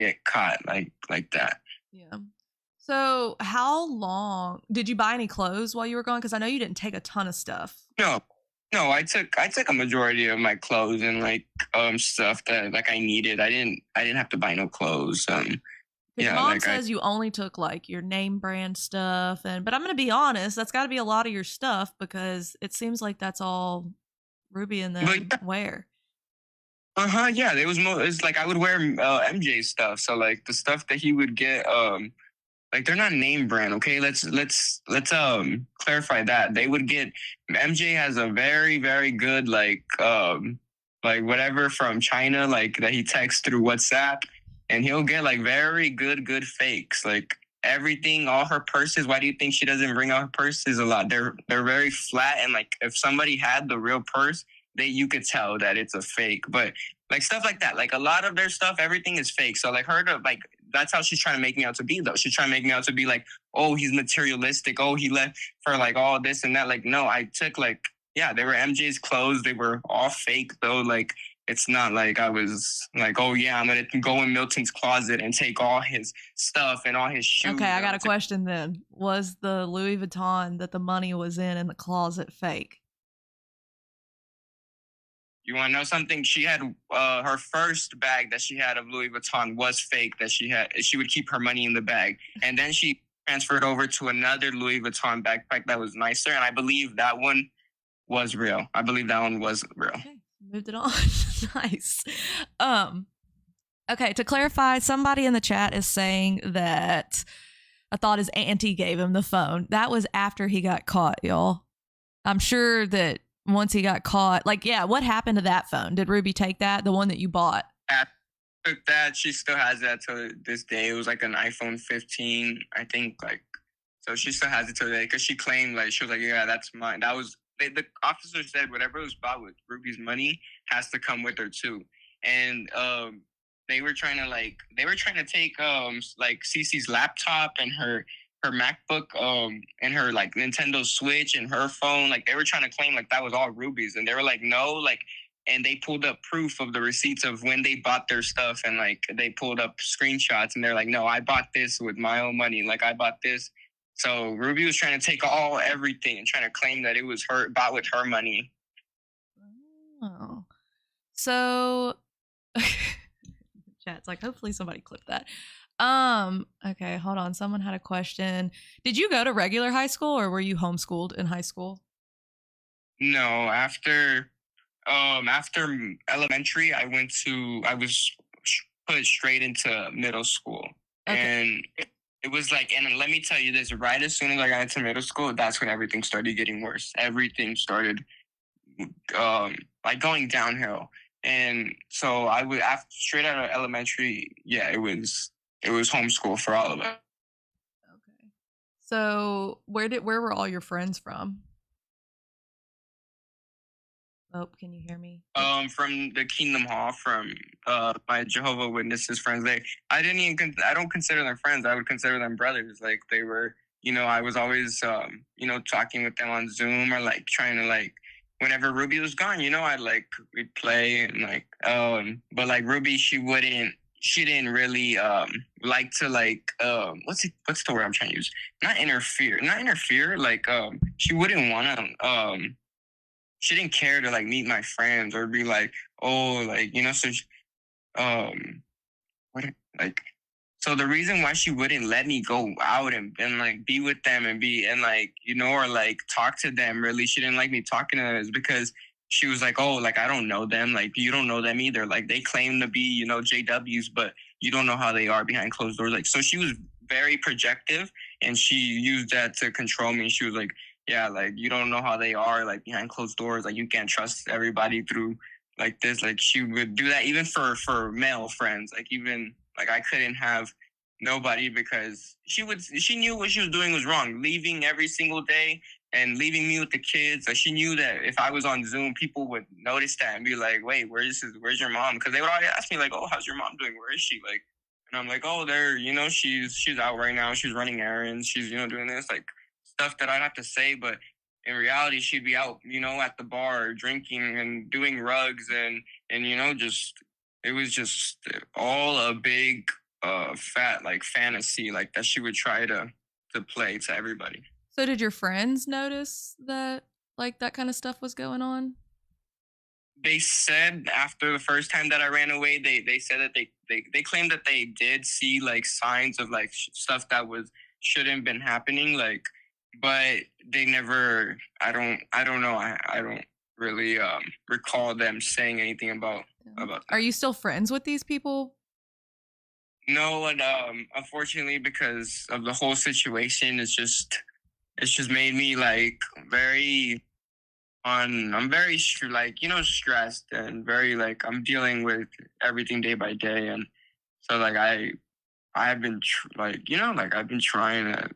get caught like that. Yeah. So, how long did you buy any clothes while you were gone? Because I know you didn't take a ton of stuff. No, no, I took a majority of my clothes and like stuff that like I needed. I didn't have to buy no clothes. Because Yeah, mom like I says you only took like your name brand stuff, and but I'm gonna be honest, that's got to be a lot of your stuff because it seems like that's all Ruby and but them wear. yeah, it's like I would wear MJ stuff. So like the stuff that he would get like they're not name brand, okay? Let's clarify that. They would get MJ has a very very good like whatever from China like that he texts through WhatsApp, and he'll get like very good fakes like everything, all her purses. Why do you think she doesn't bring out her purses a lot? They're very flat, and like if somebody had the real purse, they you could tell that it's a fake. But like stuff like that, like a lot of their stuff, everything is fake. So like her to like that's how she's trying to make me out to be though. She's trying to make me out to be like, oh, he's materialistic. Oh, he left for like all this and that. Like, no, I took like, yeah, they were MJ's clothes. They were all fake though. Like, it's not like I was like, oh yeah, I'm gonna go in Milton's closet and take all his stuff and all his shoes. Okay, I got a question then. Was the Louis Vuitton that the money was in the closet fake? You want to know something? She had her first bag that she had of Louis Vuitton was fake. That she would keep her money in the bag, and then she transferred over to another Louis Vuitton backpack that was nicer, and I believe that one was real. I believe that one was real. Okay, moved it on. Nice. Um, okay, to clarify, somebody in the chat is saying that I thought his auntie gave him the phone. That was after he got caught, y'all. I'm sure that once he got caught, like, yeah, what happened to that phone? Did Ruby take that, the one that you bought? Took that. She still has that to this day. It was like an iPhone 15, I think. Like, so she still has it to today because she claimed like she was like, yeah, that's mine. That was the officer said whatever was bought with Ruby's money has to come with her too, and they were trying to take like Cece's laptop and her MacBook and her like Nintendo Switch and her phone. Like they were trying to claim like that was all Ruby's, and they were like no, like, and they pulled up proof of the receipts of when they bought their stuff, and like they pulled up screenshots, and they're like, no, I bought this with my own money. Like I bought this. So Ruby was trying to take everything and trying to claim that it was her bought with her money. Oh, so chat's like, hopefully somebody clipped that. Okay, hold on. Someone had a question. Did you go to regular high school or were you homeschooled in high school? No, after elementary, I was put straight into middle school, okay. And it was like, and let me tell you this: right as soon as I got into middle school, that's when everything started getting worse. Everything started like going downhill, and so I would after straight out of elementary, yeah, it was homeschool for all of it. Okay, so where were all your friends from? Oh, can you hear me? From the Kingdom Hall, from my Jehovah Witnesses friends. I don't consider them friends. I would consider them brothers. Like they were, I was always, talking with them on Zoom or like trying to like, whenever Ruby was gone, we'd play and like, but like Ruby, she didn't really like to like what's the word I'm trying to use? Not interfere. Like she wouldn't want to she didn't care to like meet my friends or be like, oh, like, so she, what like so the reason why she wouldn't let me go out and like be with them and like, or like talk to them, really she didn't like me talking to them, is because she was like, oh, like I don't know them, like you don't know them either, like they claim to be, JWs, but you don't know how they are behind closed doors. Like, so she was very projective, and she used that to control me. She was like, yeah, like you don't know how they are like behind closed doors, like you can't trust everybody through like this. Like she would do that even for male friends. Like even like I couldn't have nobody because she knew what she was doing was wrong, leaving every single day and leaving me with the kids. Like she knew that if I was on Zoom, people would notice that and be like, wait, where's your mom? Because they would always ask me like, oh, how's your mom doing? Where is she? Like, and I'm like, oh, she's out right now, she's running errands, she's doing this, like stuff that I'd have to say, but in reality, she'd be out, at the bar drinking and doing rugs and just, it was just all a big fat like fantasy like that she would try to play to everybody. So did your friends notice that like that kind of stuff was going on? They said after the first time that I ran away, they said that they claimed that they did see like signs of like stuff that was shouldn't been happening, like, but they never. I don't know. I don't really recall them saying anything about Are that. you still friends with these people? No, and unfortunately, because of the whole situation, it's just made me like very on I'm very like stressed and very like I'm dealing with everything day by day, and so like I've been like like I've been trying to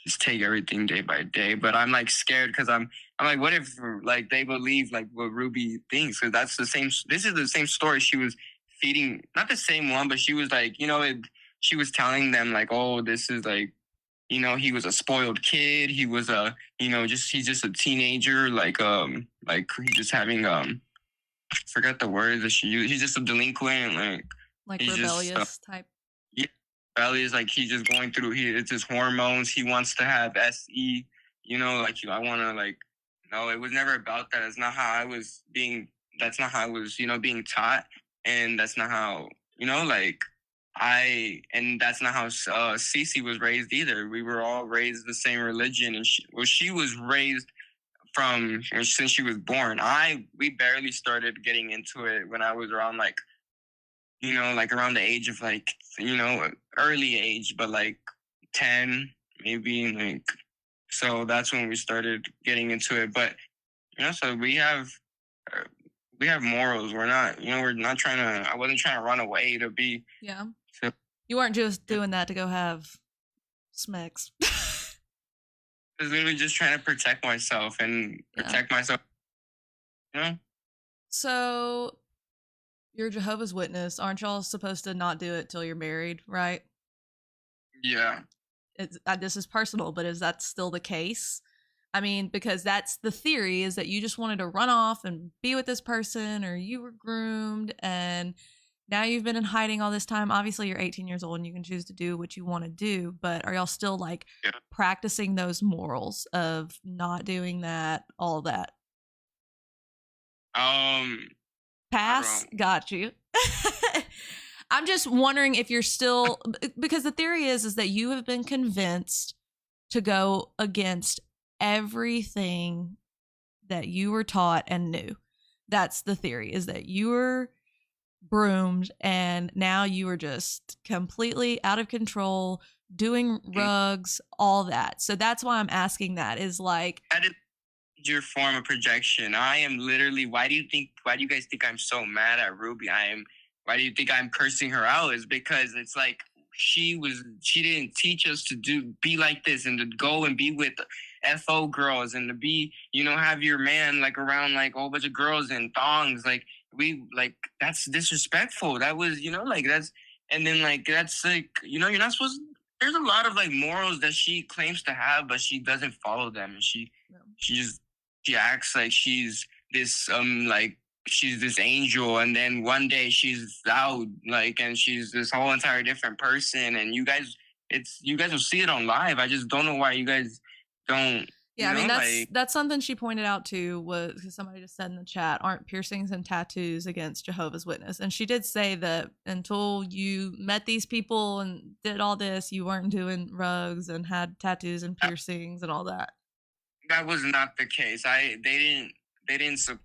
just take everything day by day, but I'm like scared because I'm like, what if like they believe like what Ruby thinks, because that's the same, this is the same story she was feeding, not the same one, but she was like she was telling them like, oh, this is like, he was a spoiled kid. He was a, just he's just a teenager. Like he's just having I forgot the word that she used. He's just a delinquent. Like He's just rebellious type? yeah. Rebellious. Like he's just going through. It's his hormones. He wants to have SE. Like I want to like. No, it was never about that. It's not how I was being. That's not how I was. Being taught, and that's not how. Like and that's not how Cece was raised either. We were all raised the same religion, and she was raised from since she was born. We barely started getting into it when I was around like like around the age of like early age, but like 10 maybe, like, so that's when we started getting into it. But so uh, we have morals. We're not trying to. I wasn't trying to run away to be. Yeah. So You weren't just doing that to go have smacks. I was literally just trying to protect myself and protect myself. You know? So you're Jehovah's Witness. Aren't y'all supposed to not do it till you're married, right? Yeah. This is personal, but is that still the case? I mean, because that's the theory, is that you just wanted to run off and be with this person, or you were groomed and now you've been in hiding all this time. Obviously, you're 18 years old and you can choose to do what you want to do, but are y'all still like practicing those morals of not doing that, all that? Pass. Got you. I'm just wondering if you're still, because the theory is that you have been convinced to go against everything that you were taught and knew. That's the theory, is that you were groomed and now you are just completely out of control, doing rugs, all that. So that's why I'm asking that, is like, that is your form of projection. I am literally, why do you guys think I'm so mad at Ruby? Why do you think I'm cursing her out? Is because it's like she didn't teach us to be like this and to go and be with FO girls and to be, have your man like around like a whole bunch of girls in thongs. Like that's disrespectful. That was, like that's, and then like that's like, you're not supposed to, there's a lot of like morals that she claims to have, but she doesn't follow them. And she acts like she's this like she's this angel, and then one day she's out like, and she's this whole entire different person, and you guys will see it on live. I just don't know why you guys don't. Yeah, I mean that's something she pointed out too, was because somebody just said in the chat, aren't piercings and tattoos against Jehovah's Witness? And she did say that until you met these people and did all this, you weren't doing rugs and had tattoos and piercings and all that. That was not the case. They didn't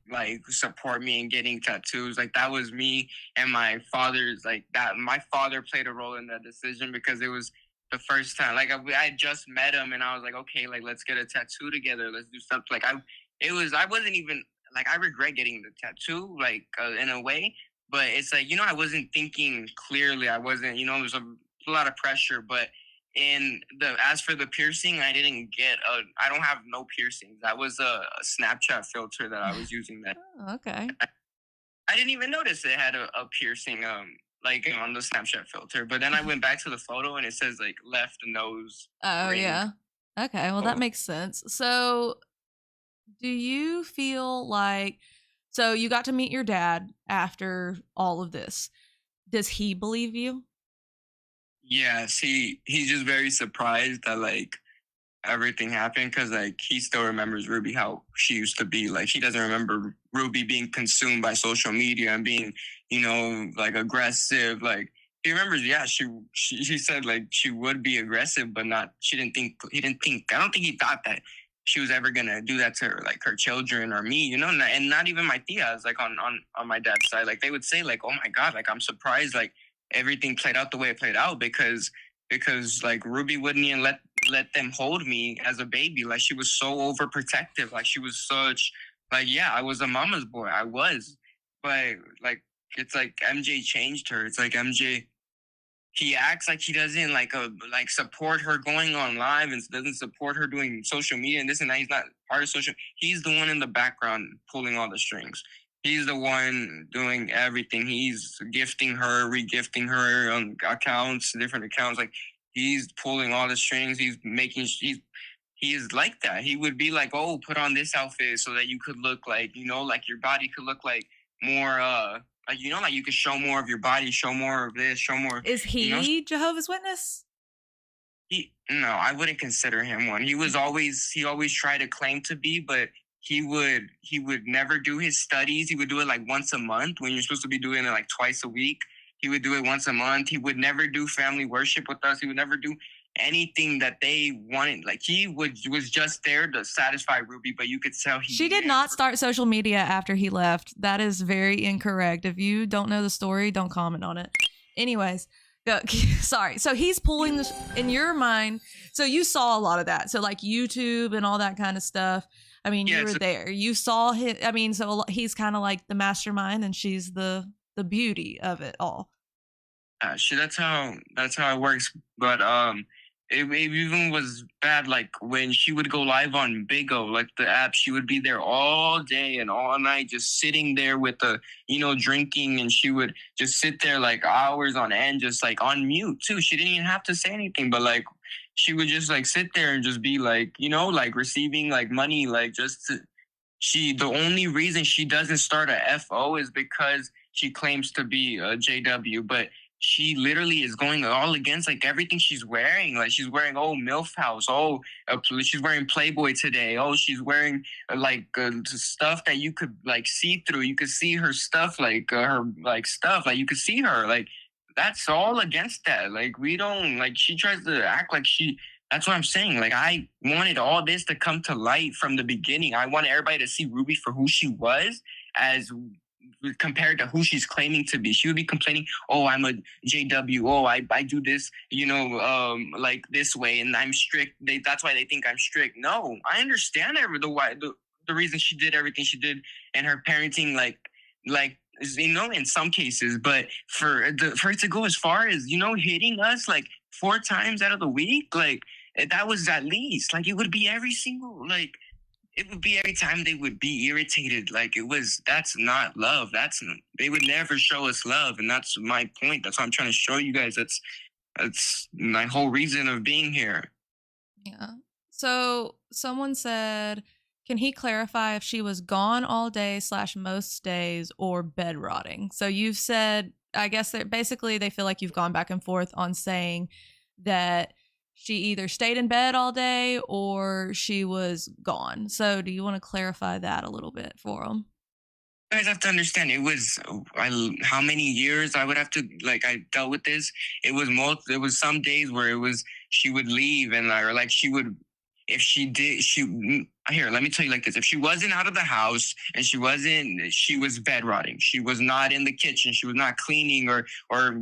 like support me in getting tattoos. Like that was me and my father's, like that. My father played a role in that decision because it was the first time. Like I just met him and I was like, okay, like let's get a tattoo together. Let's do something. Like I wasn't even like, I regret getting the tattoo, like in a way, but it's like, I wasn't thinking clearly. I wasn't, there's a lot of pressure, but as for the piercing, I don't have no piercings. That was a Snapchat filter that I was using. That okay. I didn't even notice it had a piercing like on the Snapchat filter. But then I went back to the photo and it says like left nose. Oh ring. Yeah. Okay, well that makes sense. So do you feel like, so you got to meet your dad after all of this. Does he believe you? Yeah, see, he's just very surprised that like everything happened because like he still remembers Ruby how she used to be. Like he doesn't remember Ruby being consumed by social media and being, like aggressive. Like he remembers, yeah, she said like she would be aggressive, but not. She didn't think he didn't think. I don't think he thought that she was ever gonna do that to her, like her children or me, and not even my tias, like on my dad's side. Like they would say like, oh my god, like I'm surprised, like everything played out the way it played out because like Ruby wouldn't even let them hold me as a baby. Like she was so overprotective. Like she was such like yeah, I was a mama's boy. I was. But like it's like MJ changed her. It's like MJ he acts like he doesn't like support her going on live and doesn't support her doing social media and this and that. He's not part of social. He's the one in the background pulling all the strings. He's the one doing everything. He's gifting her, regifting her on accounts, different accounts. Like he's pulling all the strings. He's making. He is like that. He would be like, "Oh, put on this outfit so that you could look like like your body could look like more like like you could show more of your body, show more of this, show more." Is he Jehovah's Witness? No, I wouldn't consider him one. He always tried to claim to be, but he would never do his studies. He would do it like once a month when you're supposed to be doing it like twice a week. He would do it once a month. He would never do family worship with us. He would never do anything that they wanted. Like he was just there to satisfy Ruby, but you could tell she did not start social media after he left. That is very incorrect. If you don't know the story, don't comment on it. Anyways, sorry. So he's pulling this in your mind. So you saw a lot of that. So like YouTube and all that kind of stuff. I mean, you were there. You saw him. I mean, so he's kind of like the mastermind, and she's the beauty of it all. That's how it works. But it even was bad. Like when she would go live on Bigo, like the app, she would be there all day and all night, just sitting there with the drinking, and she would just sit there like hours on end, just like on mute too. She didn't even have to say anything, but like she would just like sit there and just be like like receiving like money, like just to, the only reason she doesn't start a FO is because she claims to be a JW, but she literally is going all against like everything she's wearing. Like she's wearing MILF House. She's wearing Playboy today. She's wearing stuff that you could like see through. You could see her stuff, like her like stuff. Like you could see her. Like that's all against that. Like we don't like. She tries to act like she. That's what I'm saying. Like I wanted all this to come to light from the beginning. I wanted everybody to see Ruby for who she was, as compared to who she's claiming to be. She would be complaining, "Oh, I'm a JW. Oh, I do this, like this way, and I'm strict. That's why they think I'm strict." No, I understand the reason she did everything she did, and her parenting, like in some cases. But for it to go as far as hitting us like 4 times out of the week, like that was at least like it would be every single like. It would be every time they would be irritated. Like that's not love. They would never show us love. And that's my point. That's what I'm trying to show you guys. That's my whole reason of being here. Yeah. So someone said, can he clarify if she was gone all day / most days or bed rotting? So you've said, I guess that basically they feel like you've gone back and forth on saying that she either stayed in bed all day or she was gone. So do you want to clarify that a little bit for them? You guys have to understand, it was how many years I would have to I dealt with this. It was some days where she would leave and she would, if she did, here, let me tell you like this. If she wasn't out of the house and she was bed rotting. She was not in the kitchen. She was not cleaning or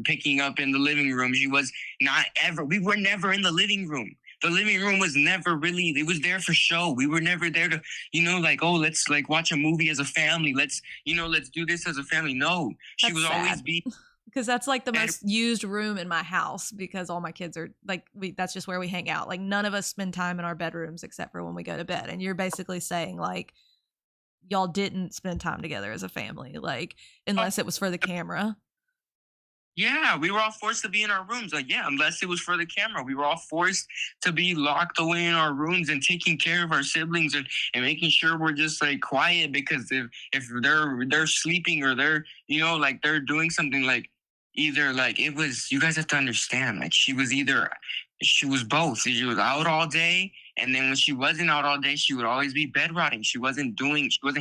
picking up in the living room. She was not ever. We were never in the living room. The living room was never really, it was there for show. We were never there to, let's watch a movie as a family. Let's do this as a family. No, she was always because that's like the most used room in my house because all my kids are like, that's just where we hang out. Like none of us spend time in our bedrooms except for when we go to bed. And you're basically saying like, y'all didn't spend time together as a family, like unless it was for the camera. Yeah, we were all forced to be in our rooms. Like, yeah, unless it was for the camera. We were all forced to be locked away in our rooms and taking care of our siblings and making sure we're just like quiet, because if they're sleeping or they're they're doing something, like either like it was you guys have to understand like she was both. She was out all day, and then when she wasn't out all day, she would always be bedrotting. She wasn't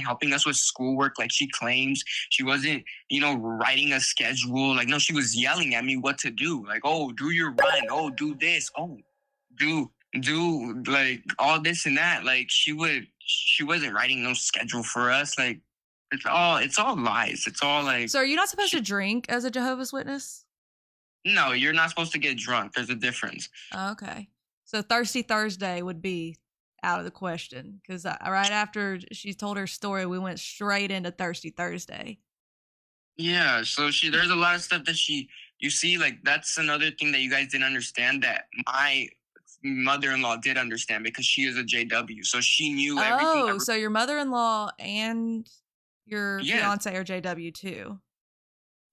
helping us with schoolwork like she claims. She wasn't, writing a schedule. Like, no, she was yelling at me what to do. Like, oh, do your run. Oh, do this. Oh, do like all this and that. Like she wasn't writing no schedule for us. Like it's all lies. It's all like So are you not supposed to drink as a Jehovah's Witness? no, you're not supposed to get drunk. There's a difference. Okay. So Thirsty Thursday would be out of the question because right after she told her story, we went straight into Thirsty Thursday. Yeah, so there's a lot of stuff that you see, like that's another thing that you guys didn't understand that my mother-in-law did understand because she is a JW, so she knew everything. Oh, so your mother-in-law and your fiance are JW too.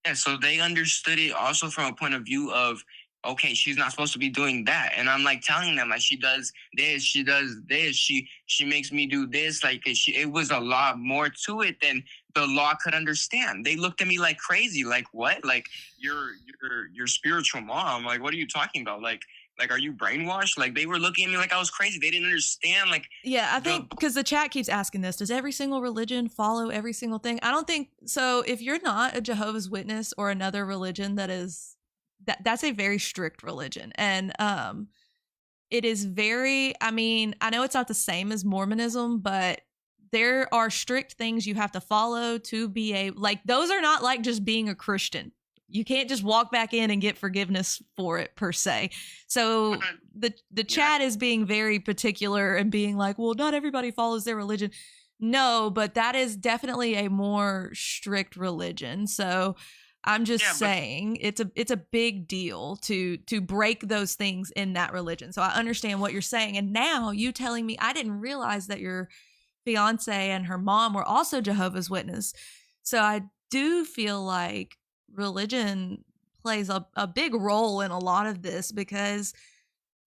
Yeah, so they understood it also from a point of view of, okay, she's not supposed to be doing that, and I'm like telling them like she does this, she makes me do this, like it was a lot more to it than the law could understand. They looked at me like crazy, like what? Like your spiritual mom? Like what are you talking about? Like are you brainwashed? Like they were looking at me like I was crazy. They didn't understand. Like yeah, I think because the chat keeps asking this: does every single religion follow every single thing? I don't think so. If you're not a Jehovah's Witness or another religion that's a very strict religion, and it is very. I mean, I know it's not the same as Mormonism, but there are strict things you have to follow to be those are not like just being a Christian. You can't just walk back in and get forgiveness for it per se. So the chat is being very particular and being like, well, not everybody follows their religion. No, but that is definitely a more strict religion. So I'm just saying it's a big deal to break those things in that religion. So I understand what you're saying. And now you telling me, I didn't realize that your fiance and her mom were also Jehovah's Witness. So I do feel like religion plays a big role in a lot of this because,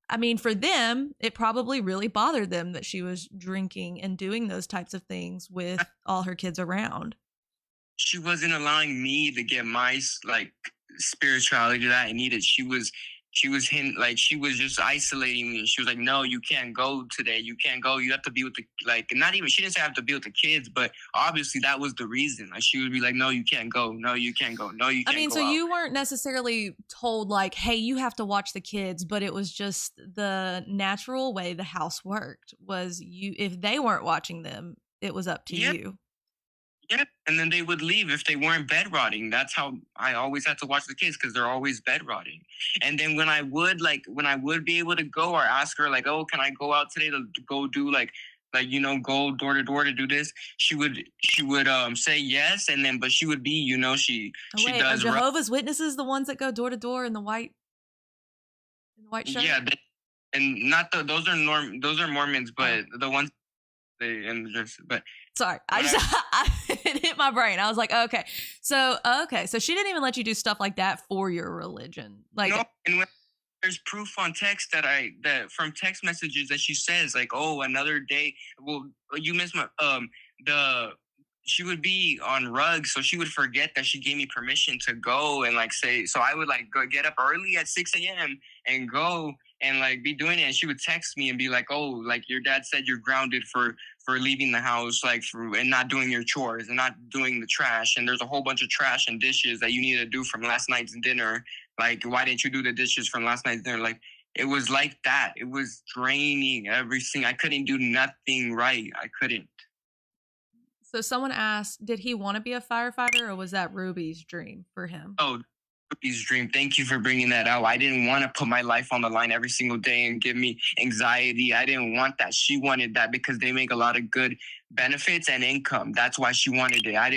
I mean, for them, it probably really bothered them that she was drinking and doing those types of things with all her kids around. She wasn't allowing me to get my spirituality that I needed. She was she was just isolating me. She was like, no, you can't go today. You can't go. You have to be with not even, she didn't say I have to be with the kids, but obviously that was the reason. Like she would be like, no, you can't go. No, you can't go. No, you can't go. I mean, so you weren't necessarily told like, hey, you have to watch the kids, but it was just the natural way the house worked was if they weren't watching them, it was up to you. Yeah, and then they would leave if they weren't bed rotting. That's how I always had to watch the kids because they're always bed rotting. And then when I would be able to go or ask her like, oh, can I go out today to go do go door to door to do this? She would say yes, and then but she would be she does. Are Jehovah's Witnesses the ones that go door to door in the white shirt? Yeah, and not those are Mormons, but the ones. But sorry, I it hit my brain. I was like, okay, so she didn't even let you do stuff like that for your religion, like. No, and when there's proof on text that from text messages that she says like, oh, another day. Well, you missed my she would be on rugs, so she would forget that she gave me permission to go and say. So I would go get up early at 6 a.m. and go and be doing it. And she would text me and be like, oh, your dad said you're grounded for leaving the house, and not doing your chores and not doing the trash. And there's a whole bunch of trash and dishes that you need to do from last night's dinner. Why didn't you do the dishes from last night's dinner? It was like that. It was draining everything. I couldn't do nothing right. I couldn't. So someone asked, did he want to be a firefighter or was that Ruby's dream for him? Oh, Ruby's dream. Thank you for bringing that out. I didn't want to put my life on the line every single day and give me anxiety. I didn't want that. She wanted that because they make a lot of good benefits and income. That's why she wanted it. I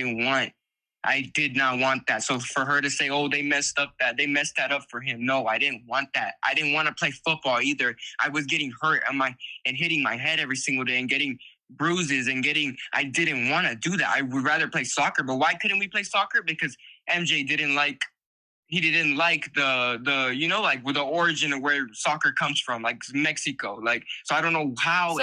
did not want that. So for her to say, oh, they messed that up for him. No, I didn't want that. I didn't want to play football either. I was getting hurt and hitting my head every single day and getting bruises and I didn't want to do that. I would rather play soccer. But why couldn't we play soccer? Because MJ didn't like the where the origin of where soccer comes from, Mexico. So I don't know how.